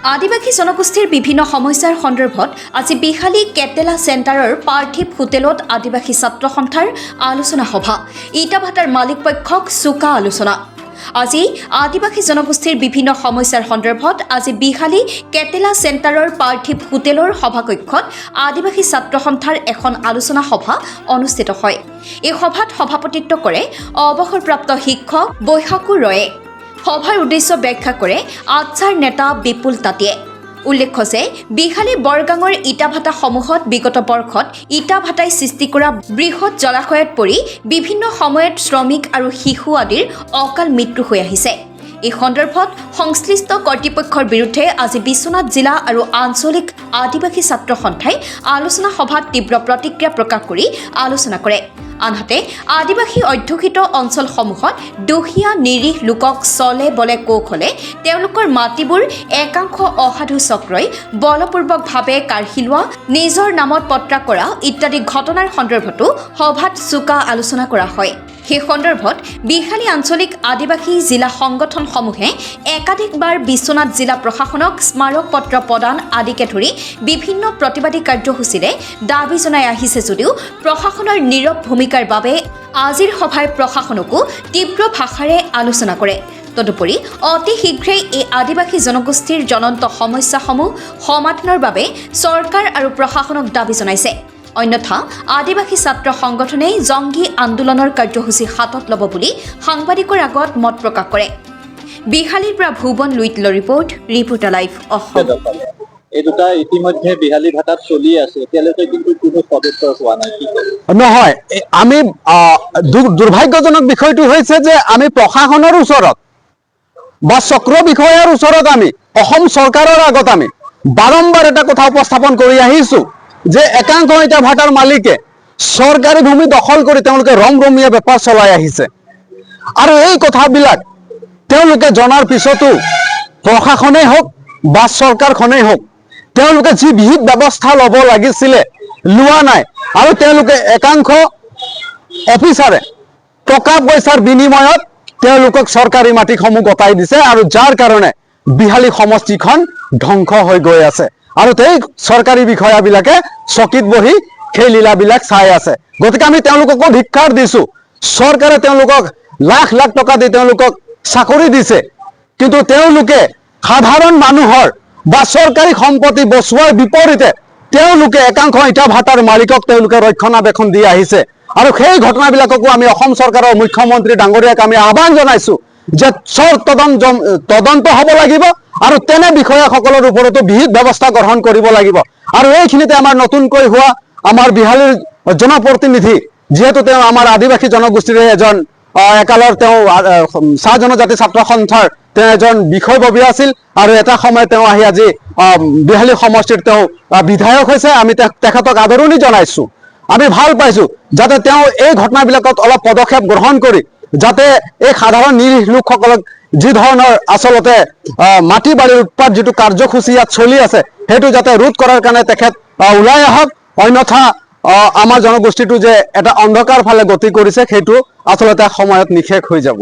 আদিবাসী জনগোষ্ঠীৰ বিভিন্ন সমস্যাৰ সন্দৰ্ভত আজি বিহালী কেটেলা চেণ্টাৰৰ পাৰ্থিৱ হোটেলত আদিবাসী ছাত্ৰ সন্থাৰ আলোচনা সভা। ইটাভাটাৰ মালিক পক্ষক চোকা আলোচনা। আজি আদিবাসী জনগোষ্ঠীৰ বিভিন্ন সমস্যাৰ সন্দৰ্ভত আজি বিহালী কেটেলা চেণ্টাৰৰ পাৰ্থিৱ হোটেলৰ সভাকক্ষত আদিবাসী ছাত্ৰ সন্থাৰ এখন আলোচনা সভা অনুষ্ঠিত হয়। এই সভাত সভাপতিত্ব কৰে অৱসৰপ্ৰাপ্ত শিক্ষক বৈশাখু ৰয়ে। সভাৰ উদ্দেশ্য ব্যাখ্যা কৰে আচ্ছাৰ নেতা বিপুল তাঁতীয়ে। উল্লেখ্য যে বিহালী বৰগাঙৰ ইটাভাটা সমূহত বিগত বৰ্ষত ইটাভাটাই সৃষ্টি কৰা বৃহৎ জলাশয়ত পৰি বিভিন্ন সময়ত শ্ৰমিক আৰু শিশু আদিৰ অকাল মৃত্যু হৈ আহিছে। এই সন্দৰ্ভত সংশ্লিষ্ট কৰ্তৃপক্ষৰ বিৰুদ্ধে আজি বিশ্বনাথ জিলা আৰু আঞ্চলিক আদিবাসী ছাত্ৰ সন্থাই আলোচনা সভাত তীব্ৰ প্ৰতিক্ৰিয়া প্ৰকাশ কৰি আলোচনা কৰে। আনহাতে আদিবাসী অধ্যুষিত অঞ্চলসমূহত দুখীয়া নিৰীহ লোকক চলে বলে কৌশলে তেওঁলোকৰ মাটিবোৰ একাংশ অসাধু চক্ৰই বলপূৰ্বকভাৱে কাঢ়ি লোৱা, নিজৰ নামত পত্ৰা কৰা ইত্যাদি ঘটনাৰ সন্দৰ্ভতো সভাত চোকা আলোচনা কৰা হয়। সেই সন্দৰ্ভত বিহালী আঞ্চলিক আদিবাসী জিলা সংগঠনসমূহে একাধিকবাৰ বিশ্বনাথ জিলা প্ৰশাসনক স্মাৰক পত্ৰ প্ৰদান আদিকে ধৰি বিভিন্ন প্ৰতিবাদী কাৰ্যসূচীৰে দাবী জনাই আহিছে যদিও প্ৰশাসনৰ নীৰৱ ভূমিকাৰ বাবে আজিৰ সভাই প্ৰশাসনকো তীব্ৰ ভাষাৰে আলোচনা কৰে। তদুপৰি অতি শীঘ্ৰেই এই আদিবাসী জনগোষ্ঠীৰ জ্বলন্ত সমস্যাসমূহ সমাধানৰ বাবে চৰকাৰ আৰু প্ৰশাসনক দাবী জনাইছে। অন্যথা আদিবাসী ছাত্ৰ সংগঠনে জংগী আন্দোলনৰ কাৰ্যসূচী হাতত ল'ব বুলি সাংবাদিকৰ আগত মত প্ৰকাশ কৰে। বিহালীৰ পৰা ভুৱন লুইটলৰ ৰিপৰ্টাৰ লাইভ অসম। এই দুটা ইতিমধ্যে বিহালী ভাটাত চলি আছে, এতিয়ালৈকে কিন্তু কোনো সদুত্তৰ হোৱা নাই। নহয়, আমি দুৰ্ভাগ্যজনক বিষয়টো হৈছে যে আমি প্ৰশাসনৰ ওচৰত বা চক্ৰ বিষয়াৰ ওচৰত আমি অসম চৰকাৰৰ আগত আমি বাৰম্বাৰ এটা কথা উপস্থাপন কৰি আহিছো যে একাংশ ইটা ভাটাৰ মালিকে চৰকাৰী ভূমি দখল কৰি তেওঁলোকে ৰমৰমীয়া বেপাৰ চলাই আহিছে। আৰু এই কথাবিলাক তেওঁলোকে জনাৰ পিছতো প্ৰশাসনেই হওক বা চৰকাৰখনেই হওক তেওঁলোকে যি বিহিত ব্যৱস্থা ল'ব লাগিছিলে লোৱা নাই। আৰু তেওঁলোকে একাংশ অফিচাৰে টকা পইচাৰ বিনিময়ত তেওঁলোকক চৰকাৰী মাটিসমূহ গতাই দিছে আৰু যাৰ কাৰণে বিহালী সমষ্টিখন ধ্বংস হৈ গৈ আছে। আৰু সেই চৰকাৰী বিষয়াবিলাকে চকীত বহি সেই লীলাবিলাক চাই আছে। গতিকে আমি তেওঁলোককো ধিক্কাৰ দিছো। চৰকাৰে তেওঁলোকক লাখ লাখ টকা দি তেওঁলোকক চাকৰি দিছে, কিন্তু তেওঁলোকে সাধাৰণ মানুহৰ বা চৰকাৰী সম্পত্তি বচোৱাৰ বিপৰীতে তেওঁলোকে একাংশ ইটা ভাটাৰ মালিকক তেওঁলোকে ৰক্ষণাবেক্ষণ দি আহিছে। আৰু সেই ঘটনাবিলাককো আমি অসম চৰকাৰৰ মুখ্যমন্ত্ৰী ডাঙৰীয়াক আমি আহ্বান জনাইছো যে তদন্ত হ'ব লাগিব আৰু তেনে বিষয়াসকলৰ ওপৰতো বিহিত ব্যৱস্থা গ্ৰহণ কৰিব লাগিব। আৰু এইখিনিতে আমাৰ নতুনকৈ হোৱা আমাৰ বিহালীৰ জনপ্ৰতিনিধি, যিহেতু তেওঁ আমাৰ আদিবাসী জনগোষ্ঠীৰে এজন একালৰ তেওঁ চাহ জনজাতি ছাত্ৰ সন্থাৰ তেওঁ এজন বিষয়ববীয়া আছিল আৰু এটা সময়ত তেওঁ আহি আজি বিহালী সমষ্টিৰ তেওঁ বিধায়ক হৈছে। আমি তেখেতক আদৰণি জনাইছো। আমি ভাল পাইছো যাতে তেওঁ এই ঘটনাবিলাকত অলপ পদক্ষেপ গ্ৰহণ কৰি যাতে এই সাধাৰণ নিৰীহ লোকসকলক যি ধৰণৰ আচলতে মাটি বাৰীৰ উৎপাত যিটো কাৰ্যসূচী ইয়াত চলি আছে সেইটো যাতে ৰোধ কৰাৰ কাৰণে তেখেত ওলাই আহক। অন্যথা আমাৰ জনগোষ্ঠীটো যে এটা অন্ধকাৰ ফালে গতি কৰিছে সেইটো আচলতে সময়ত নিশেষ হৈ যাব।